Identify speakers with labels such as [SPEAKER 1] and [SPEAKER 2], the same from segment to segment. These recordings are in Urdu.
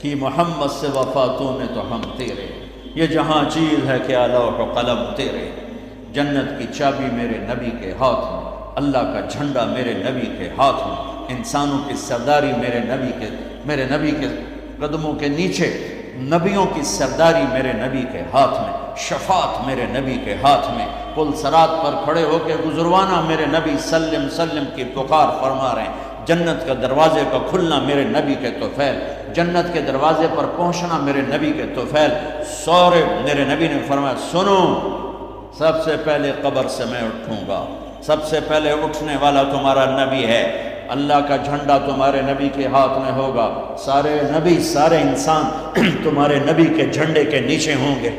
[SPEAKER 1] کی محمد سے وفا تو نے تو ہم تیرے، یہ جہاں چیز ہے کیا لوح و قلم تیرے، جنت کی چابی میرے نبی کے ہاتھ میں، اللہ کا جھنڈا میرے نبی کے ہاتھ میں، انسانوں کی سرداری میرے نبی کے قدموں کے نیچے، نبیوں کی سرداری میرے نبی کے ہاتھ میں، شفاعت میرے نبی کے ہاتھ میں، پل صراط پر کھڑے ہو کے گزروانا میرے نبی سلم سلم کی پکار فرما رہے ہیں، جنت کا دروازے کا کھلنا میرے نبی کے طفیل، جنت کے دروازے پر پہنچنا میرے نبی کے طفیل، سورے میرے نبی نے فرمایا سنو، سب سے پہلے قبر سے میں اٹھوں گا، سب سے پہلے اٹھنے والا تمہارا نبی ہے، اللہ کا جھنڈا تمہارے نبی کے ہاتھ میں ہوگا، سارے نبی سارے انسان تمہارے نبی کے جھنڈے کے نیچے ہوں گے،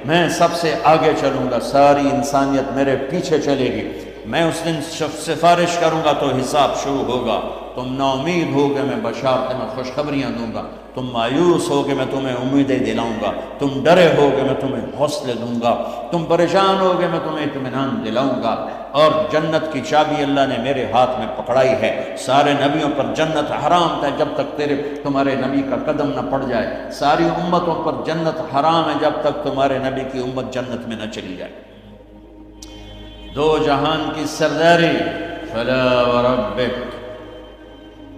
[SPEAKER 1] میں سب سے آگے چلوں گا، ساری انسانیت میرے پیچھے چلے گی، میں اس دن سفارش کروں گا تو حساب شروع ہوگا، تم نا امید ہوگے میں بشارتیں میں خوشخبریاں دوں گا، تم مایوس ہوگے میں تمہیں امیدیں دلاؤں گا، تم ڈرے ہوگے میں تمہیں حوصلے دوں گا، تم پریشان ہوگے میں تمہیں اطمینان دلاؤں گا، اور جنت کی چابی اللہ نے میرے ہاتھ میں پکڑائی ہے، سارے نبیوں پر جنت حرام تھا جب تک تمہارے نبی کا قدم نہ پڑ جائے، ساری امتوں پر جنت حرام ہے جب تک تمہارے نبی کی امت جنت میں نہ چلی جائے، دو جہان کی سرداری، فلا وربک،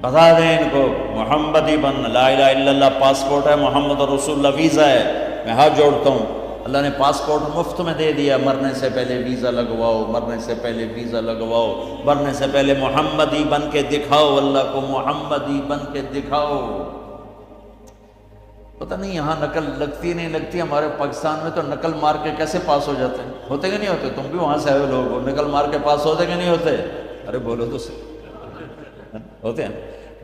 [SPEAKER 1] بتا دیں ان کو محمدی بن، لا الہ الا اللہ پاسپورٹ ہے، محمد رسول اللہ ویزا ہے، میں ہاتھ جوڑتا ہوں، اللہ نے پاسپورٹ مفت میں دے دیا، مرنے سے پہلے ویزا لگواؤ، مرنے سے پہلے ویزا لگواؤ، مرنے سے پہلے محمدی بن کے دکھاؤ، اللہ کو محمدی بن کے دکھاؤ۔ پتہ نہیں یہاں نقل لگتی نہیں لگتی، ہمارے پاکستان میں تو نقل مار کے کیسے پاس ہو جاتے ہیں، ہوتے کہ نہیں ہوتے؟ تم بھی وہاں سے آئے لوگ ہو، نقل مار کے پاس ہوتے کہ نہیں ہوتے؟ ارے بولو تو صحیح، ہوتے ہیں۔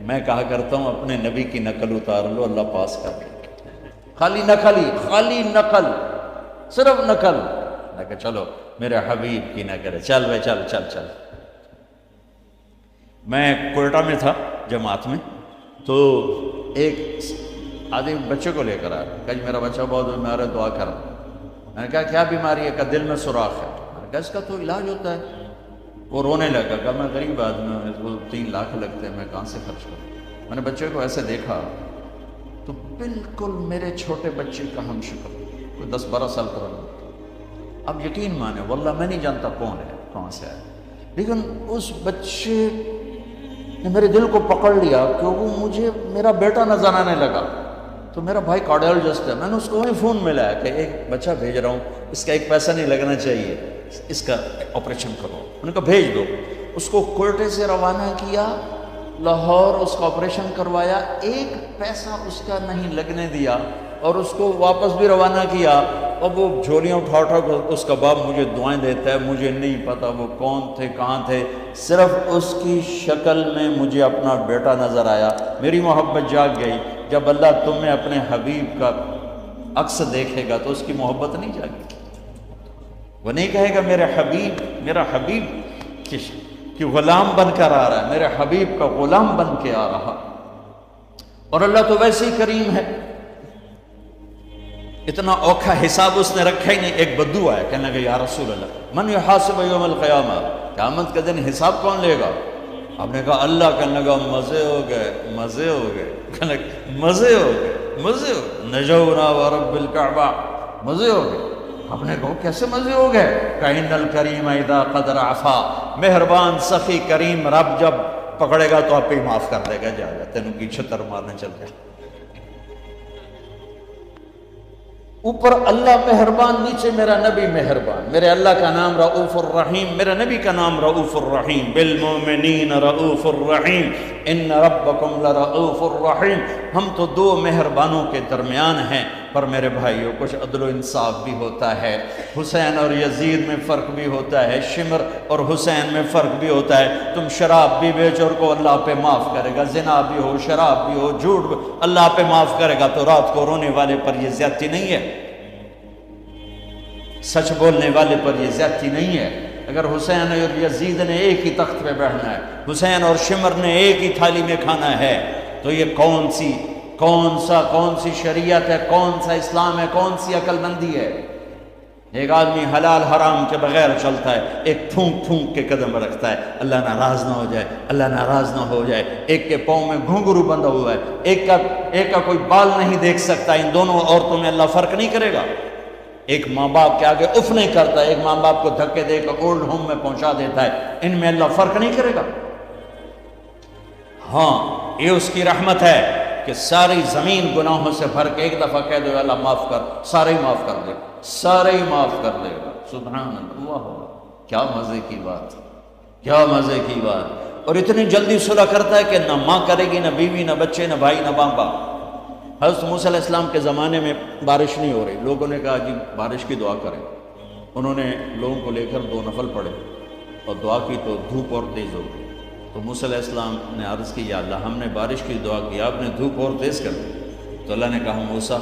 [SPEAKER 1] میں کہا کرتا ہوں اپنے نبی کی نقل اتار لو، اللہ پاس کر دے، خالی نقل ہی، خالی نقل، صرف نقل، میں کہا چلو میرے حبیب کی نقل ہے، چل بھائی چل چل چل۔ میں کوئٹہ میں تھا جماعت میں، تو ایک آدمی بچے کو لے کر آیا، کہا جی میرا بچہ بہت بیمار ہے، دعا کر۔ میں نے کہا کیا بیماری ہے؟ کہا دل میں سوراخ ہے۔ میں نے کہا اس کا تو علاج ہوتا ہے۔ وہ رونے لگا، کہا میں غریب آدمی ہوں، اس کو 3 لاکھ لگتے ہیں، میں کہاں سے خرچ کروں؟ میں نے بچے کو ایسے دیکھا تو بالکل میرے چھوٹے بچے کا ہم شکل، کوئی 10-12 سال کا رہا۔ اب یقین مانے واللہ میں نہیں جانتا کون ہے، کہاں سے آیا، لیکن اس بچے نے میرے دل کو پکڑ لیا کہ وہ مجھے میرا بیٹا نظر آنے لگا۔ تو میرا بھائی کارڈیالوجسٹ ہے، میں نے اس کو وہیں فون ملایا کہ ایک بچہ بھیج رہا ہوں، اس کا ایک پیسہ نہیں لگنا چاہیے، اس کا آپریشن کرو۔ انہوں نے کہا بھیج دو۔ اس کو کوئٹے سے روانہ کیا، لاہور اس کا آپریشن کروایا، ایک پیسہ اس کا نہیں لگنے دیا، اور اس کو واپس بھی روانہ کیا۔ اب وہ جھولیاں اٹھا اٹھا کر اس کا باپ مجھے دعائیں دیتا ہے، مجھے نہیں پتا وہ کون تھے کہاں تھے، صرف اس کی شکل میں مجھے اپنا بیٹا نظر آیا، میری محبت جاگ گئی۔ جب اللہ تمہیں اپنے حبیب کا عکس دیکھے گا تو اس کی محبت نہیں جاگے گی، وہ نہیں کہے گا میرا حبیب کہ غلام بن کر آ رہا ہے، میرے حبیب کا غلام بن کے آ رہا۔ اور اللہ تو ویسے ہی کریم ہے، اتنا اوکھا حساب اس نے رکھا ہی نہیں۔ ایک بدو آیا، کہنے لگا یا رسول اللہ من یحاسب یوم القیامہ، قیامت کے دن حساب کون لے گا؟ آپ نے کہا اللہ۔ کہنے لگا مزے ہو گئے، مزے ہو گئے، کہنے لگا مزے ہو گئے، مزے ہو گئے، نجونا ورب الکعبہ، مزے ہو گئے۔ آپ نے کہا کیسے مزے ہو گئے؟ کہ ان الکریم اذا قدر عفا، مہربان سخی کریم رب جب پکڑے گا تو آپ ہی معاف کر دے گا، جا جا تینوں کی چھتر مارنے چل گئے۔ اوپر اللہ مہربان، نیچے میرا نبی مہربان۔ میرے اللہ کا نام رؤوف الرحیم، میرے نبی کا نام رؤوف الرحیم، بالمؤمنین رؤوف الرحیم، ان ربکم لرؤوف الرحیم۔ ہم تو 2 مہربانوں کے درمیان ہیں، پر میرے بھائیوں کچھ عدل و انصاف بھی ہوتا ہے، حسین اور یزید میں فرق بھی ہوتا ہے، شمر اور حسین میں فرق بھی ہوتا ہے۔ تم شراب بھی بیچو اور کو اللہ پہ معاف کرے گا، زنا بھی ہو، شراب بھی ہو، جھوٹ بھی اللہ پہ معاف کرے گا، تو رات کو رونے والے پر یہ زیادتی نہیں ہے، سچ بولنے والے پر یہ زیادتی نہیں ہے۔ اگر حسین اور یزید نے ایک ہی تخت پہ بیٹھنا ہے، حسین اور شمر نے ایک ہی تھالی میں کھانا ہے، تو یہ کون سی شریعت ہے، کون سا اسلام ہے، کون سی عقل مندی ہے؟ ایک آدمی حلال حرام کے بغیر چلتا ہے، ایک پھونک پھونک کے قدم رکھتا ہے، اللہ ناراض نہ ہو جائے، اللہ ناراض نہ ہو جائے۔ ایک کے پاؤں میں گھنگرو بندھا ہوا ہے، ایک کا کوئی بال نہیں دیکھ سکتا۔ ان دونوں عورتوں میں اللہ فرق نہیں کرے گا۔ ایک ماں باپ کے آگے اف نہیں کرتا، ایک ماں باپ کو دھکے دے کر اولڈ ہوم میں پہنچا دیتا ہے، ان میں اللہ فرق نہیں کرے گا۔ ہاں، یہ اس کی رحمت ہے کہ ساری زمین گناہوں سے بھر کے ایک دفعہ کہہ دو اللہ معاف کر، سارے ہی معاف کر دے، سارے ہی معاف کر دے گا۔ سبحان اللہ، کیا مزے کی بات، کیا مزے کی بات۔ اور اتنی جلدی صلح کرتا ہے کہ نہ ماں کرے گی، نہ بیوی، نہ بچے، نہ بھائی، نہ باپ۔ حضرت موسیٰ علیہ السلام کے زمانے میں بارش نہیں ہو رہی، لوگوں نے کہا جی بارش کی دعا کریں۔ انہوں نے لوگوں کو لے کر 2 نفل پڑھے اور دعا کی تو دھوپ اور تیز ہو گئی۔ تو موسیٰ علیہ السلام نے عرض کی یا اللہ ہم نے بارش کی دعا کی، آپ نے دھوپ اور تیز کر دی۔ تو اللہ نے کہا موسیٰ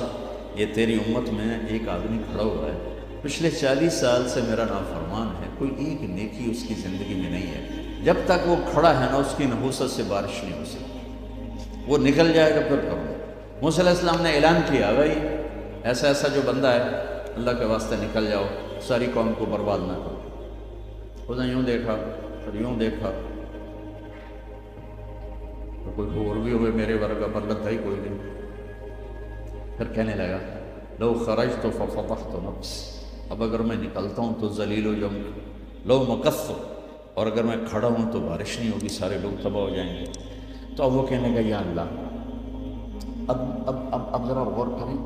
[SPEAKER 1] یہ تیری امت میں ایک آدمی کھڑا ہوا ہے، پچھلے 40 سال سے میرا نافرمان ہے، کوئی ایک نیکی اس کی زندگی میں نہیں ہے، جب تک وہ کھڑا ہے نا اس کی نحوست سے بارش نہیں ہو سکتی، وہ نکل جائے گا پھر کروں۔ موسیٰ علیہ السلام نے اعلان کیا بھائی ایسا ایسا جو بندہ ہے اللہ کے واسطے نکل جاؤ، ساری قوم کو برباد نہ کرو۔ اس نے یوں دیکھا پھر یوں دیکھا، تو کوئی اور بھی ہوئے میرے ورگا بندہ تھا ہی کوئی نہیں۔ پھر کہنے لگا لو خرجت ففتحت نفس، اب اگر میں نکلتا ہوں تو ذلیل ہو جاؤں گا، لو مکثت، اور اگر میں کھڑا ہوں تو بارش نہیں ہوگی، سارے لوگ تباہ ہو جائیں گے۔ تو اب وہ کہنے لگا یا اللہ اب ذرا غور کریں،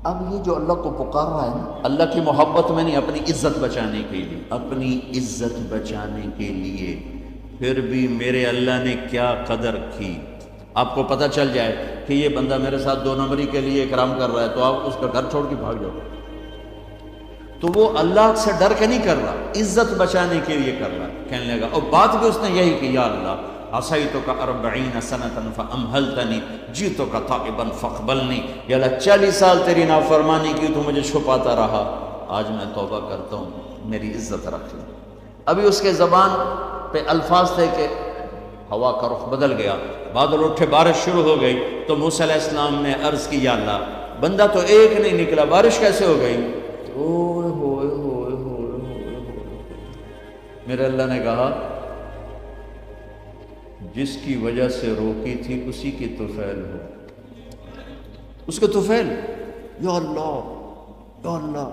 [SPEAKER 1] اب یہ جو اللہ کو پکار رہا ہے نا، اللہ کی محبت میں نہیں، اپنی عزت بچانے کے لیے، اپنی عزت بچانے کے لیے، پھر بھی میرے اللہ نے کیا قدر کی۔ آپ کو پتہ چل جائے کہ یہ بندہ میرے ساتھ 2 نمبری کے لیے اکرام کر رہا ہے تو آپ اس کا گھر چھوڑ کے بھاگ جاؤ۔ تو وہ اللہ سے ڈر کے نہیں کر رہا، عزت بچانے کے لیے کر رہا ہے۔ کہنے لگا، اور بات بھی اس نے یہی کی یا اللہ عصیتک 40 سنۃ فامہلتنی جئتک تائبا فاقبلنی، یا اللہ 40 سال تیری نافرمانی کی تو مجھے چھپاتا رہا، آج میں توبہ کرتا ہوں، میری عزت رکھ لیں۔ ابھی اس کے زبان پہ الفاظ تھے کہ ہوا کا رخ بدل گیا، بادل اٹھے، بارش شروع ہو گئی۔ تو موسیٰ علیہ السلام نے عرض کی یا اللہ بندہ تو ایک نہیں نکلا، بارش کیسے ہو گئی؟ اوئے ہوئے ہوئے ہوئے ہوئے، میرے اللہ نے کہا جس کی وجہ سے روکی تھی اسی کی طفیل ہو، اس کے طفیل۔ یا اللہ یا اللہ،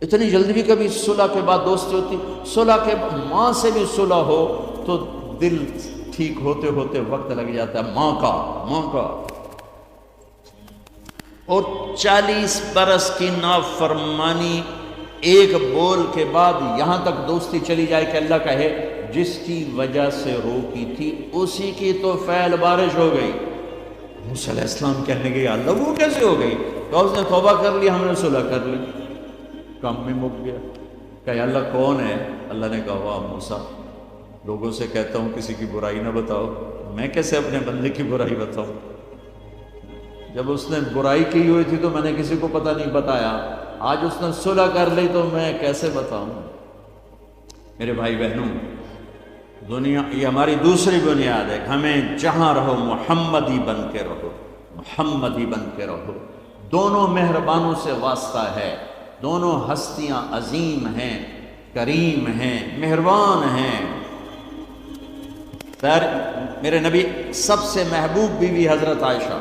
[SPEAKER 1] اتنی جلدی بھی کبھی صلح کے بعد دوستی ہوتی؟ صلح کے ماں سے بھی صلح ہو تو دل ٹھیک ہوتے ہوتے وقت لگ جاتا ہے، ماں کا۔ اور 40 برس کی نافرمانی ایک بول کے بعد یہاں تک دوستی چلی جائے کہ اللہ کہے جس کی وجہ سے روکی تھی اسی کی تو فعل بارش ہو گئی۔ موسیٰ علیہ السلام کہنے گے یا اللہ وہ کیسے ہو گئی؟ تو اس نے توبہ کر لی، ہم نے صلح کر لی، کام بھی مک گیا۔ کہ یا اللہ کون ہے؟ اللہ نے کہا واہ موسیٰ، لوگوں سے کہتا ہوں کسی کی برائی نہ بتاؤ، میں کیسے اپنے بندے کی برائی بتاؤں؟ جب اس نے برائی کی ہوئی تھی تو میں نے کسی کو پتہ نہیں بتایا، آج اس نے صلح کر لی تو میں کیسے بتاؤں؟ میرے بھائی بہنوں، دنیا یہ ہماری دوسری بنیاد ہے، ہمیں جہاں رہو محمدی بن کے رہو، محمدی بن کے رہو۔ دونوں مہربانوں سے واسطہ ہے، دونوں ہستیاں عظیم ہیں، کریم ہیں، مہربان ہیں۔ خیر میرے نبی سب سے محبوب بیوی حضرت عائشہ،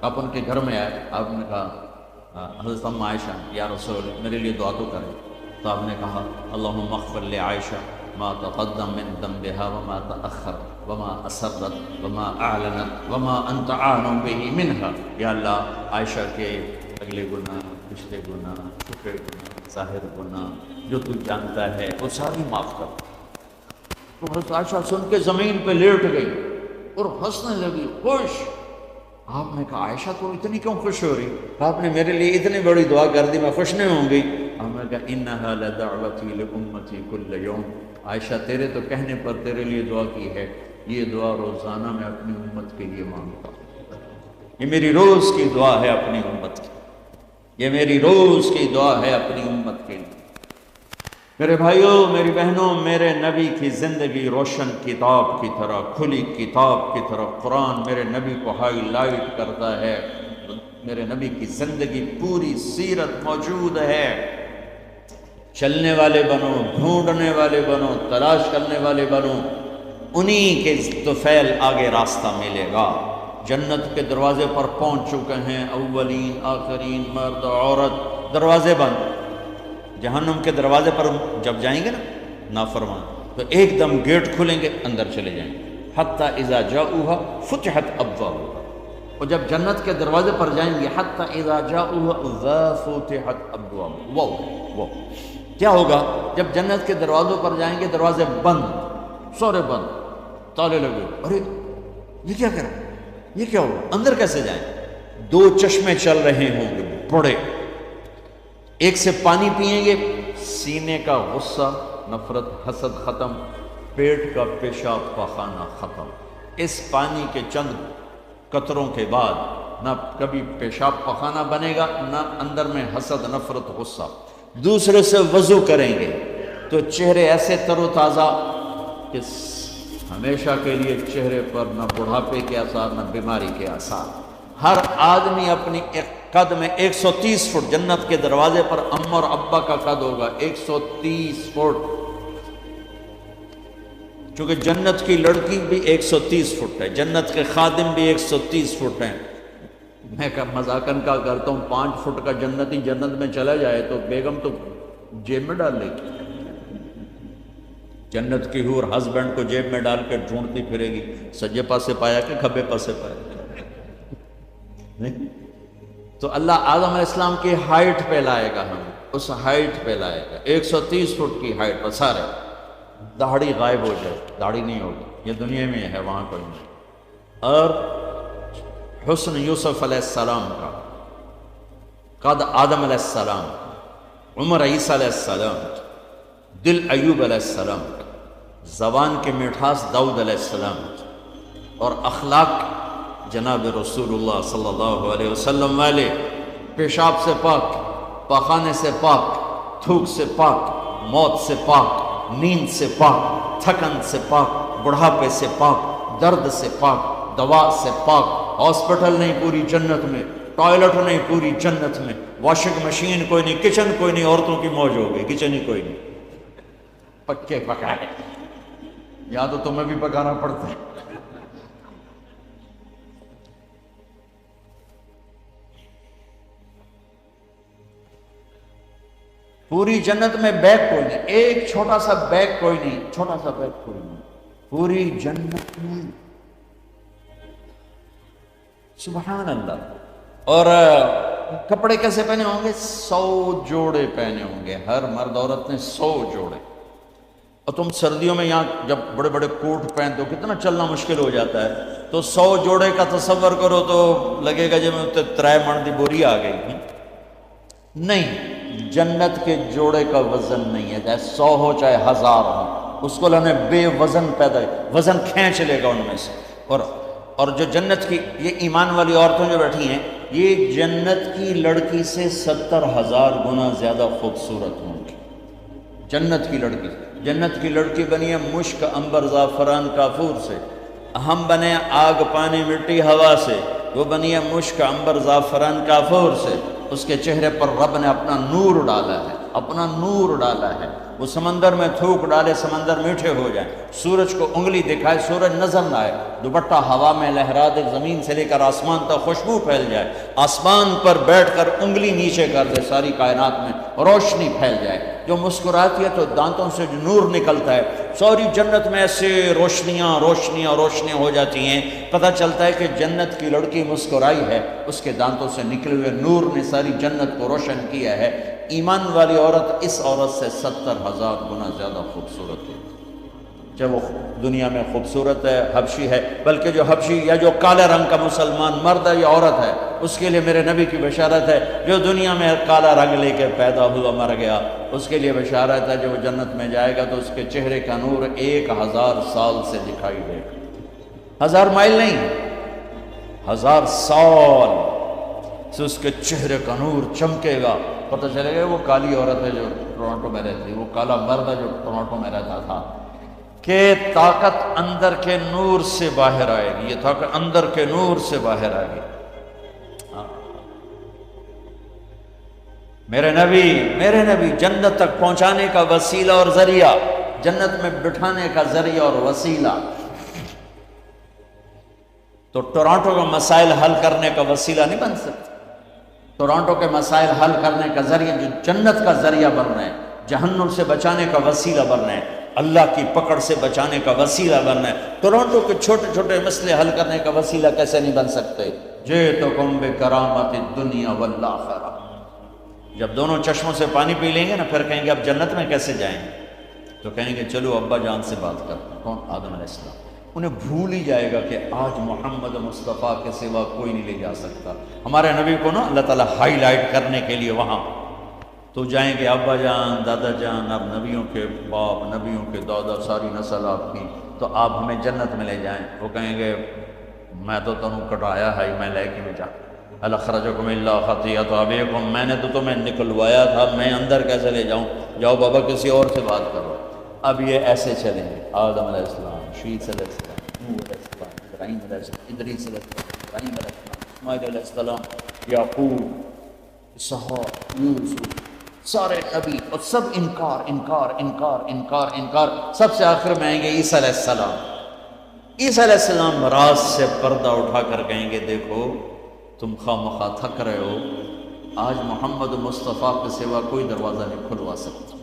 [SPEAKER 1] آپ ان کے گھر میں آئے، آپ نے کہا حضرت ام عائشہ یا رسول میرے لیے دعا تو کریں۔ تو آپ نے کہا اللہم اغفر لعائشہ ما تقدم من ذنبها وما تأخر وما اسرت وما اعلنت وما انت اعلم به منها، یا اللہ عائشہ کے اگلے گناہ، پچھلے گناہ، چھپے گناہ، ظاہر گناہ جو تو جانتا ہے وہ ساری معاف کر۔ تو حضرت عائشہ سن کے زمین پہ لیٹ گئی اور ہنسنے لگی، خوش۔ آپ نے کہا عائشہ تو اتنی کیوں خوش ہو رہی؟ آپ نے میرے لیے اتنی بڑی دعا کر دی، میں خوش نہیں ہوں گی؟ آپ نے کہا انہا لدعوتی لامتی کل یوم، عائشہ تیرے تو کہنے پر تیرے لیے دعا کی ہے، یہ دعا روزانہ میں اپنی امت کے لیے مانگتا ہوں، یہ میری روز کی دعا ہے اپنی امت کی، یہ میری روز کی دعا ہے اپنی امت کے لیے۔ میرے بھائیوں میری بہنوں، میرے نبی کی زندگی روشن کتاب کی طرح، کھلی کتاب کی طرح، قرآن میرے نبی کو ہائی لائٹ کرتا ہے، میرے نبی کی زندگی پوری سیرت موجود ہے۔ چلنے والے بنو، ڈھونڈنے والے بنو، تلاش کرنے والے بنو، انہی کے طفیل آگے راستہ ملے گا۔ جنت کے دروازے پر پہنچ چکے ہیں، اولین آخرین، مرد عورت، دروازے بند۔ جہنم کے دروازے پر جب جائیں گے نا نافرمان، تو ایک دم گیٹ کھلیں گے، اندر چلے جائیں گے۔ حتی اذا جاؤہا فتحت ابوابہا، اور جب جنت کے دروازے پر جائیں گے، حتی اذا جاؤہا فتحت ابوابہا، وہ کیا ہوگا؟ جب جنت کے دروازوں پر جائیں گے، دروازے بند، سارے بند، تالے لگے، ارے یہ کیا کریں، یہ کیا ہوگا، اندر کیسے جائیں؟ دو چشمے چل رہے ہوں گے بڑے، ایک سے پانی پئیں گے، سینے کا غصہ، نفرت، حسد ختم، پیٹ کا پیشاب پاخانہ ختم۔ اس پانی کے چند قطروں کے بعد نہ کبھی پیشاب پاخانہ بنے گا، نہ اندر میں حسد، نفرت، غصہ۔ دوسرے سے وضو کریں گے تو چہرے ایسے تر و تازہ کہ ہمیشہ کے لیے چہرے پر نہ بڑھاپے کے آثار، نہ بیماری کے آثار۔ ہر آدمی اپنی ایک قد میں 130 فٹ، جنت کے دروازے پر اماں اور ابا کا قد ہوگا 130 فٹ، چونکہ جنت کی لڑکی بھی 130 فٹ ہے، جنت کے خادم بھی 130 فٹ ہیں۔ میں مذاقن کا کرتا ہوں، 5 فٹ کا جنتی جنت میں چلا جائے تو بیگم تو جیب میں ڈال لے گی، جنت کی حور ہسبینڈ کو جیب میں ڈال کے ڈھونڈتی پھرے گی، سجے پاسے پایا کہ کھبے پاسے پایا، نہیں؟ تو اللہ آدم علیہ السلام کی ہائٹ پہ لائے گا، ہم اس ہائٹ پہ لائے گا، 130 فٹ کی ہائٹ پر سارے، داڑھی غائب ہو جائے، داڑھی نہیں ہوگی، یہ دنیا میں ہے، وہاں کوئی نہیں۔ اور حسن یوسف علیہ السلام کا، قد آدم علیہ السلام، عمر عیسیٰ علیہ السلام، دل ایوب علیہ السلام، زبان کی مٹھاس داؤد علیہ السلام، اور اخلاق جناب رسول اللہ صلی اللہ علیہ وسلم والے، پیشاب سے پاک، پاخانے سے پاک، تھوک سے پاک، موت سے پاک، نیند سے پاک، تھکن سے پاک، بڑھاپے سے پاک، درد سے پاک، دوا سے پاک، ہاسپٹل نہیں پوری جنت میں، ٹوائلٹ نہیں پوری جنت میں، واشنگ مشین کوئی نہیں، کچن کوئی نہیں، عورتوں کی موج ہوگی، کچن ہی کوئی نہیں، پکے پکائے، یا تو تمہیں بھی پکانا پڑتا ہے۔ پوری جنت میں بیگ کوئی نہیں، ایک چھوٹا سا بیگ کوئی نہیں، چھوٹا سا بیگ کوئی نہیں، پوری جنت میں، سبحان اللہ۔ اور کپڑے کیسے پہنے ہوں گے؟ 100 جوڑے پہنے ہوں گے، ہر مرد عورت نے 100 جوڑے۔ اور تم سردیوں میں یہاں جب بڑے بڑے کوٹ پہنتے ہو کتنا چلنا مشکل ہو جاتا ہے، تو 100 جوڑے کا تصور کرو تو لگے گا جب 3 من دی بوری آ گئی۔ نہیں، جنت کے جوڑے کا وزن نہیں ہے، چاہے 100 ہو چاہے 1000 ہو، اس کو اللہ نے بے وزن پیدا ہے، وزن کھینچ لے گا ان میں سے۔ اور جو جنت کی یہ ایمان والی عورتیں جو بیٹھی ہیں، یہ جنت کی لڑکی سے 70,000 گنا زیادہ خوبصورت ہوں گی۔ جنت کی لڑکی، جنت کی لڑکی بنی ہے مشک، عنبر، زعفران، کافور سے، ہم بنے آگ، پانی، مٹی، ہوا سے، وہ بنی ہے مشک، عنبر، زعفران، کافور سے۔ اس کے چہرے پر رب نے اپنا نور ڈالا ہے، اپنا نور ڈالا ہے۔ وہ سمندر میں تھوک ڈالے، سمندر میٹھے ہو جائیں، سورج کو انگلی دکھائے، سورج نظر نہ آئے، دوپٹہ ہوا میں لہرا دے، زمین سے لے کر آسمان تک خوشبو پھیل جائے، آسمان پر بیٹھ کر انگلی نیچے کر دے، ساری کائنات میں روشنی پھیل جائے۔ جو مسکراتی ہے تو دانتوں سے جو نور نکلتا ہے، ساری جنت میں ایسے روشنیاں روشنیاں روشنیاں ہو جاتی ہیں، پتہ چلتا ہے کہ جنت کی لڑکی مسکرائی ہے، اس کے دانتوں سے نکلے ہوئے نور نے ساری جنت کو روشن کیا ہے۔ ایمان والی عورت اس عورت سے 70,000 گنا زیادہ خوبصورت ہے، چاہے وہ دنیا میں خوبصورت ہے، حبشی ہے، بلکہ جو حبشی یا جو کالے رنگ کا مسلمان مرد ہے یا عورت ہے، اس کے لیے میرے نبی کی بشارت ہے، جو دنیا میں کالا رنگ لے کے پیدا ہوا مر گیا، اس کے لیے بشارت ہے، جو وہ جنت میں جائے گا تو اس کے چہرے کا نور 1000 سال سے دکھائی دے گا، 1000 مائل نہیں، 1000 سال سے اس کے چہرے کا نور چمکے گا، پتہ چلے گا وہ کالی عورت ہے جو ٹورانٹو میں رہتی، وہ کالا مرد ہے جو ٹورانٹو میں رہتا تھا، کہ طاقت اندر کے نور سے باہر آئے گی، یہ طاقت اندر کے نور سے باہر آئے گی۔ میرے نبی جنت تک پہنچانے کا وسیلہ اور ذریعہ، جنت میں بٹھانے کا ذریعہ اور وسیلہ۔ تو ٹورانٹو کا مسائل حل کرنے کا وسیلہ نہیں بن سکتا، ٹورانٹو کے مسائل حل کرنے کا ذریعہ جو جنت کا ذریعہ بن رہے ہیں، جہنم سے بچانے کا وسیلہ بن رہے ہیں، اللہ کی پکڑ سے بچانے کا وسیلہ بن رہے ہیں۔ ٹورانٹو کے چھوٹے چھوٹے مسئلے حل کرنے کا وسیلہ کیسے نہیں بن سکتے؟ جئتکم بکرامت الدنیا والآخرہ۔ جب دونوں چشموں سے پانی پی لیں گے نا، پھر کہیں گے اب جنت میں کیسے جائیں گے؟ تو کہیں گے چلو ابا جان سے بات کرتے ہیں۔ کون؟ آدم علیہ السلام۔ انہیں بھول ہی جائے گا کہ آج محمد مصطفیٰ کے سوا کوئی نہیں لے جا سکتا۔ ہمارے نبی کو نا اللہ تعالیٰ ہائی لائٹ کرنے کے لیے وہاں تو جائیں گے، ابا جان، دادا جان، اب نبیوں کے باپ، نبیوں کے دادا، ساری نسل آپ کی، تو آپ ہمیں جنت میں لے جائیں۔ وہ کہیں گے میں تو تمہیں کٹایا ہے، میں لے کے نہیں جا۔ اخرجکم اللہ خطیئۃ ابیکم، میں نے تو تمہیں نکلوایا تھا، میں اندر کیسے لے جاؤں؟ جاؤ بابا کسی اور سے بات کرو۔ اب یہ ایسے چلیں گے، آدم علیہ السلام، شیث علیہ السلام، نوح علیہ السلام، ابراہیم علیہ السلام، ادریس علیہ السلام، ابراہیم علیہ السلام، اسماعیل علیہ السلام، یعقوب، اسحاق، یوسف، سارے نبی، اور سب انکار انکار انکار انکار انکار۔ سب سے آخر میں آئیں گے عیسیٰ علیہ السلام۔ عیسیٰ علیہ السلام راز سے پردہ اٹھا کر کہیں گے دیکھو تم خواہ مخواہ تھک رہے ہو، آج محمد مصطفیٰ کے سوا کوئی دروازہ نہیں کھلوا سکتا،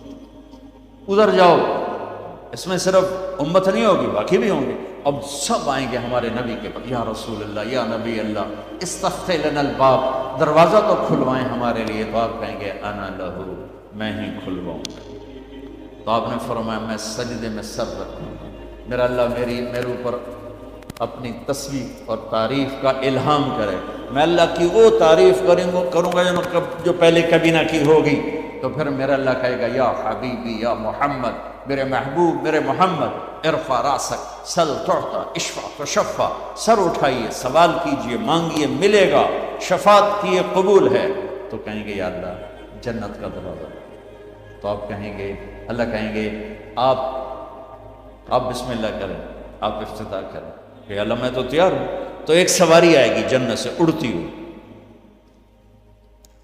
[SPEAKER 1] ادھر جاؤ۔ اس میں صرف امت نہیں ہوگی، باقی بھی ہوں گے۔ اب سب آئیں گے ہمارے نبی کے پاس، یا رسول اللہ، یا نبی اللہ، استفتح لنا الباب، دروازہ تو کھلوائیں ہمارے لیے۔ تو آپ کہیں گے انا لہو، میں ہی کھلواؤں گا۔ تو آپ نے فرمایا میں سجدے میں سر رکھوں گا، میرا اللہ میرے اوپر اپنی تصویر اور تعریف کا الہام کرے، میں اللہ کی وہ تعریف کروں گا جو پہلے کبھی نہ کی ہوگی۔ تو پھر میرا اللہ کہے گا یا حبیبی یا محمد، میرے محبوب، میرے محمد، ارفع راسک سل تعطا اشفع تشفع، سر اٹھائیے، سوال کیجئے، مانگیے، ملے گا، شفاعت کیے قبول ہے۔ تو کہیں گے یا اللہ جنت کا دروازہ۔ تو آپ کہیں گے، اللہ کہیں گے آپ بسم اللہ کریں، آپ افتتاح کریں کہ اللہ میں تو تیار ہوں۔ تو ایک سواری آئے گی جنت سے اڑتی ہوئی،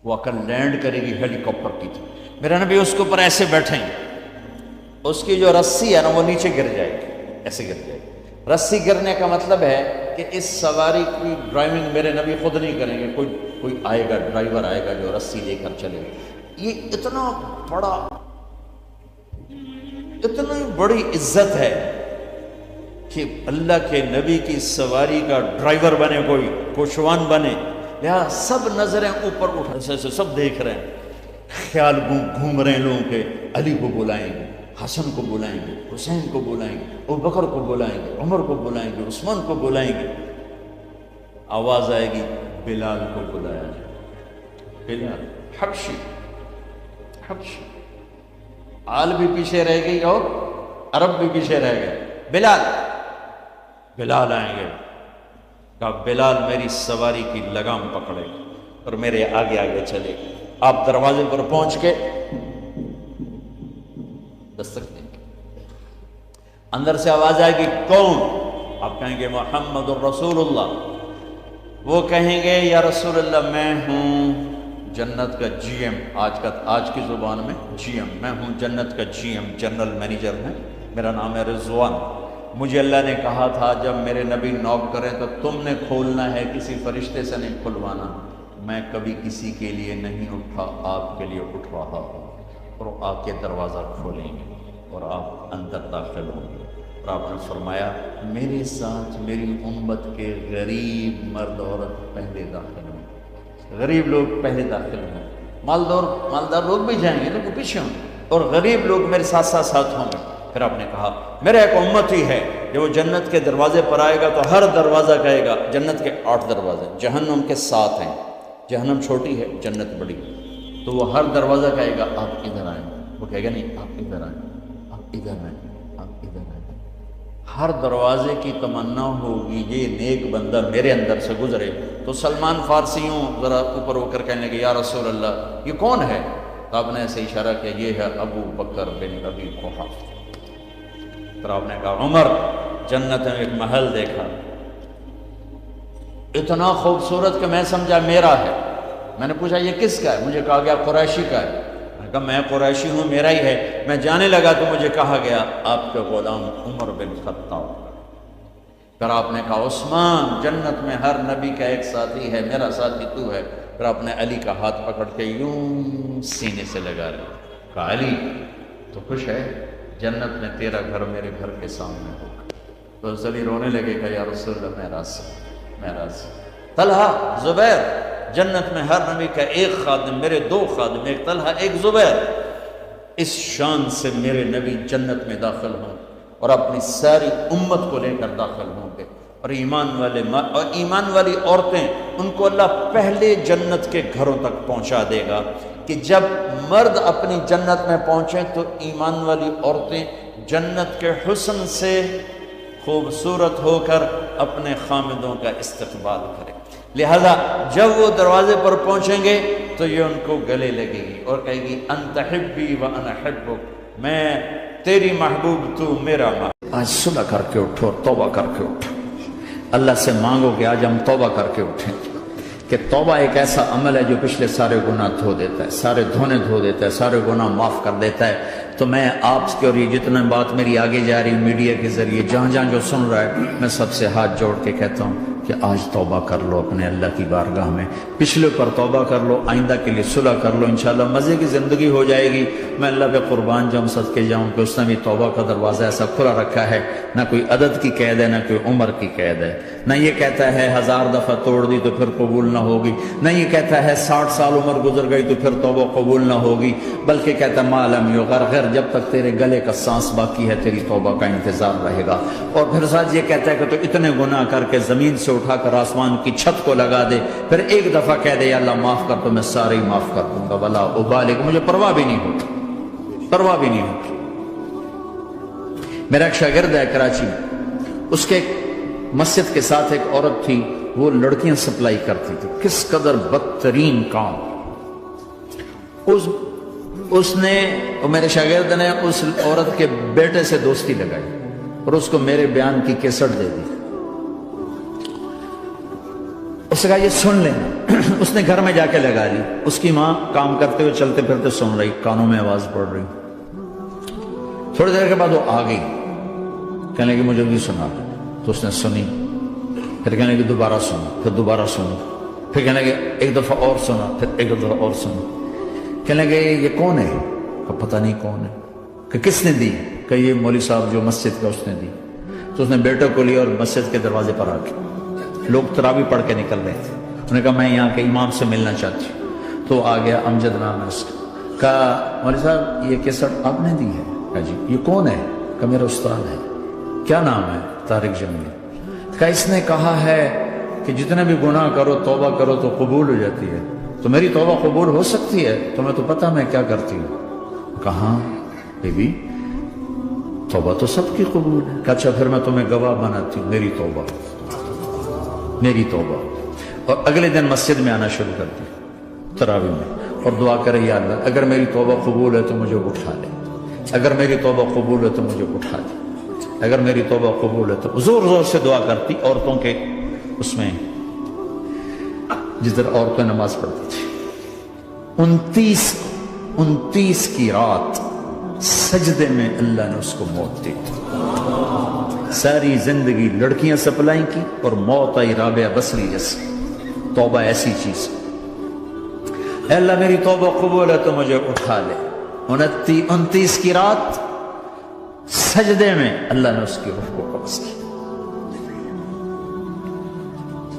[SPEAKER 1] وہ کل لینڈ کرے گی ہیلی کاپٹر کی طرح، میرا نبی اس کے اوپر ایسے بیٹھیں گے، اس کی جو رسی ہے نا وہ نیچے گر جائے گی، ایسے گر جائے گی۔ رسی گرنے کا مطلب ہے کہ اس سواری کی ڈرائیونگ میرے نبی خود نہیں کریں گے، کوئی آئے گا، ڈرائیور آئے گا جو رسی لے کر چلے گا۔ یہ اتنا بڑی عزت ہے کہ اللہ کے نبی کی سواری کا ڈرائیور بنے، کوئی کوشوان بنے، لہٰذا سب نظریں اوپر اٹھا، سب دیکھ رہے ہیں، خیال گھوم رہے ہیں لوگوں کے، علی کو بلائیں گے، حسن کو بلائیں گے، حسین کو بلائیں گے، ابوبکر کو بلائیں گے، عمر کو بلائیں گے، عثمان کو بلائیں گے۔ آواز آئے گی بلال کو بلایا جائے، بلال حبشی، آل بھی پیچھے رہ گئی اور عرب بھی پیچھے رہ گئے، بلال آئیں گے، کہا بلال میری سواری کی لگام پکڑے اور میرے آگے آگے چلے۔ آپ دروازے پر پہنچ کے دستک دیں گے، اندر سے آواز آئے گی کون؟ آپ کہیں گے محمد الرسول اللہ۔ وہ کہیں گے یا رسول اللہ میں ہوں جنت کا جی ایم، آج کی زبان میں جی ایم، میں ہوں جنت کا جی ایم، جنرل مینیجر ہے، میرا نام ہے رضوان۔ مجھے اللہ نے کہا تھا جب میرے نبی نوک کریں تو تم نے کھولنا ہے، کسی فرشتے سے نہیں کھلوانا۔ میں کبھی کسی کے لیے نہیں اٹھا، آپ کے لیے اٹھ رہا ہوں، اور آ کے دروازہ کھولیں گے اور آپ اندر داخل ہوں گے۔ اور آپ نے فرمایا میرے ساتھ میری امت کے غریب مرد عورت پہلے داخل ہوں، غریب لوگ پہلے داخل ہوں، مالدار لوگ بھی جائیں گے لیکن پیچھے ہوں، اور غریب لوگ میرے ساتھ ساتھ ہوں گے۔ پھر آپ نے کہا میرا ایک امت ہی ہے جو جنت کے دروازے پر آئے گا تو ہر دروازہ کہے گا، جنت کے 8 دروازے، جہنم کے 7 ہیں، جہنم چھوٹی ہے جنت بڑی، تو وہ ہر دروازہ کہے گا آپ ادھر آئیں، وہ کہے گا نہیں آپ ادھر آئیں، آپ ادھر آئیں، آپ ادھر آئیں۔ ہر دروازے کی تمنا ہوگی یہ نیک بندہ میرے اندر سے گزرے۔ تو سلمان فارسیوں ذرا اوپر ہو کر کہنے لگے یا رسول اللہ یہ کون ہے؟ تو آپ نے ایسے اشارہ کیا یہ ہے ابو بکر بن ابی قحافہ۔ پھر آپ نے کہا عمر، جنت میں ایک محل دیکھا اتنا خوبصورت کہ میں سمجھا میرا ہے، میں نے پوچھا یہ کس کا ہے؟ مجھے کہا گیا قریشی کا ہے۔ میں نے کہا میں قریشی ہوں، میرا ہی ہے۔ میں جانے لگا تو مجھے کہا گیا آپ کے غلام عمر بن خطاب۔ پھر آپ نے کہا عثمان جنت میں ہر نبی کا ایک ساتھی ہے، میرا ساتھی تو ہے۔ پھر آپ نے علی کا ہاتھ پکڑ کے یوں سینے سے لگا لیا، کہا علی تو خوش ہے، جنت میں تیرا گھر میرے گھر کے سامنے ہوگا۔ تو علی رونے لگے کہ یا رسول اللہ میں راضی، میں راضی۔ طلحہ، زبیر، جنت میں ہر نبی کا ایک خادم، میرے دو خادم، ایک طلحہ ایک زبیر، اس شان سے میرے نبی جنت میں داخل ہوں اور اپنی ساری امت کو لے کر داخل ہوں گے۔ اور ایمان والی عورتیں، ان کو اللہ پہلے جنت کے گھروں تک پہنچا دے گا کہ جب مرد اپنی جنت میں پہنچیں تو ایمان والی عورتیں جنت کے حسن سے خوبصورت ہو کر اپنے خامدوں کا استقبال کریں۔ لہذا جب وہ دروازے پر پہنچیں گے تو یہ ان کو گلے لگے گی اور کہے گی انت حبی و انا حبک، میں تیری محبوب تو میرا محبوب۔ آج صلح کر کے اٹھو اور توبہ کر کے اٹھو، اللہ سے مانگو کہ آج ہم توبہ کر کے اٹھیں، کہ توبہ ایک ایسا عمل ہے جو پچھلے سارے گناہ دھو دیتا ہے، سارے دھونے دھو دیتا ہے، سارے گناہ معاف کر دیتا ہے۔ تو میں آپ کے اور یہ جتنا بات میری آگے جا رہی میڈیا کے ذریعے جہاں جہاں جو سن رہا ہے، میں سب سے ہاتھ جوڑ کے کہتا ہوں کہ آج توبہ کر لو اپنے اللہ کی بارگاہ میں، پچھلے پر توبہ کر لو، آئندہ کے لیے صلح کر لو، انشاءاللہ مزے کی زندگی ہو جائے گی۔ میں اللہ پہ قربان جاؤں، صدقے جاؤں کہ اس نے بھی توبہ کا دروازہ ایسا کھلا رکھا ہے، نہ کوئی عدد کی قید ہے، نہ کوئی عمر کی قید ہے، نہ یہ کہتا ہے 1000 دفعہ توڑ دی تو پھر قبول نہ ہوگی، نہ یہ کہتا ہے 60 سال عمر گزر گئی تو پھر توبہ قبول نہ ہوگی، بلکہ کہتا ہے ما لم یغرغر، جب تک تیرے گلے کا سانس باقی ہے تیری توبہ کا انتظار رہے گا۔ اور پھر ساتھ یہ کہتا ہے کہ تو اتنے گناہ کر کے زمین سے اٹھا کر آسمان کی چھت کو لگا دے، پھر ایک دفعہ کہہ دے یا اللہ معاف کر تو میں سارے ہی معاف کر دوں گا، ولا ابالغ، مجھے پرواہ بھی نہیں ہوتی، پرواہ بھی نہیں ہوتی۔ میرا ایک شاگرد ہے کراچی میں، اس کے مسجد کے ساتھ ایک عورت تھی، وہ لڑکیاں سپلائی کرتی تھی، کس قدر بدترین کام۔ اس نے، میرے شاگرد نے اس عورت کے بیٹے سے دوستی لگائی اور اس کو میرے بیان کی کیسٹ دے دی۔ اس نے کہا یہ سن لینا، اس نے گھر میں جا کے لگا لی، اس کی ماں کام کرتے ہوئے چلتے پھرتے سن رہی، کانوں میں آواز پڑ رہی۔ تھوڑی دیر کے بعد وہ آ گئی، کہنے لگی مجھے بھی سنا، تو اس نے سنی، پھر کہنے لگی دوبارہ سنا، پھر دوبارہ سنی، پھر کہنے لگی ایک دفعہ اور سنا، پھر ایک دفعہ اور سنا۔ کہنے لگے یہ کون ہے؟ کہ پتہ نہیں کون ہے۔ کہ کس نے دی؟ کہ یہ مولوی صاحب جو مسجد کا اس نے دی۔ تو اس نے بیٹے کو لیا اور مسجد کے دروازے پر آ کے، لوگ تراویح پڑھ کے نکل رہے تھے، انہوں نے کہا میں یہاں کے امام سے ملنا چاہتی ہوں۔ تو آ گیا، امجد نام ہے اس کا، کہا مولوی صاحب یہ کیسٹ آپ نے دی ہے؟ کہا جی۔ یہ کون ہے؟ کہ میرا استاد ہے۔ کیا نام ہے؟ طارق جمیل۔ کہا اس نے کہا ہے کہ جتنے بھی گناہ کرو توبہ کرو تو قبول ہو جاتی ہے، تو میری توبہ قبول ہو سکتی ہے؟ تمہیں تو پتہ میں کیا کرتی ہوں۔ کہاں بی بی توبہ تو سب کی قبول ہے۔ کہ اچھا پھر میں تمہیں گواہ بناتی ہوں، میری توبہ، میری توبہ۔ اور اگلے دن مسجد میں آنا شروع کر دی تراویح میں، اور دعا کرے یا اللہ اگر میری توبہ قبول ہے تو مجھے اٹھا لے، اگر میری توبہ قبول ہے تو مجھے اٹھا لے، اگر میری توبہ قبول ہے تو زور زور سے دعا کرتی۔ عورتوں کے اس میں جدھر عورتیں نماز پڑھتی تھی، 29 کی رات سجدے میں اللہ نے اس کو موت دی تھی۔ ساری زندگی لڑکیاں سپلائی کی اور موت آئی رابعہ بصری جیسی۔ توبہ ایسی چیز، اے اللہ میری توبہ قبول ہے تو مجھے اٹھا لے۔ 29 کی رات سجدے میں اللہ نے اس کی روح کو قبض کی۔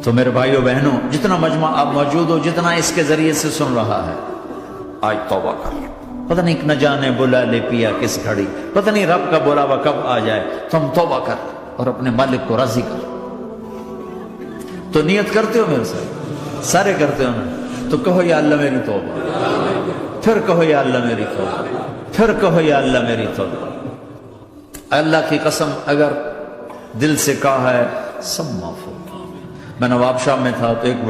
[SPEAKER 1] تو میرے بھائیوں بہنوں، جتنا مجمع آپ موجود ہو، جتنا اس کے ذریعے سے سن رہا ہے، آج توبہ کر لو۔ پتہ نہیں نہ جانے بلا لے پیا کس گھڑی، پتہ نہیں رب کا بلاوا کب آ جائے، تو ہم توبہ کر اور اپنے مالک کو راضی کر۔ تو نیت کرتے ہو میرے ساتھ؟ سارے کرتے ہو نا؟ تو کہو یا اللہ میری توبہ، پھر کہو یا اللہ میری توبہ، پھر کہو یا اللہ میری توبہ۔ اللہ کی قسم اگر دل سے کہا ہے سب معاف ہو۔ میں نواب شاہ میں تھا تو ایک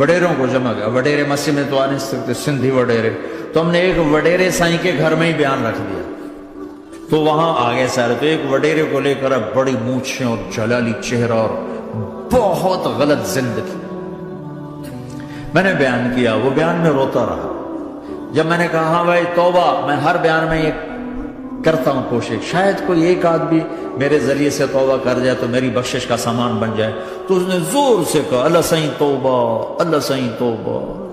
[SPEAKER 1] وڈیروں کو جمع گیا، وڈیرے مسجد میں تو آ نہیں سکتے، سندھی وڈیرے، تو ہم نے ایک وڈیرے سائیں کے گھر میں ہی بیان رکھ دیا، تو وہاں آگے سارے، تو ایک وڈیرے کو لے کر بڑی مونچھیں اور جلالی چہرہ اور بہت غلط زندگی۔ میں نے بیان کیا، وہ بیان میں روتا رہا۔ جب میں نے کہا ہاں بھائی توبہ، میں ہر بیان میں یہ کرتا ہوں کوشش، شاید کوئی ایک آدمی میرے ذریعے سے توبہ کر جائے تو میری بخشش کا سامان بن جائے، تو اس نے زور سے کہا اللہ سائیں توبہ، اللہ سائیں توبہ۔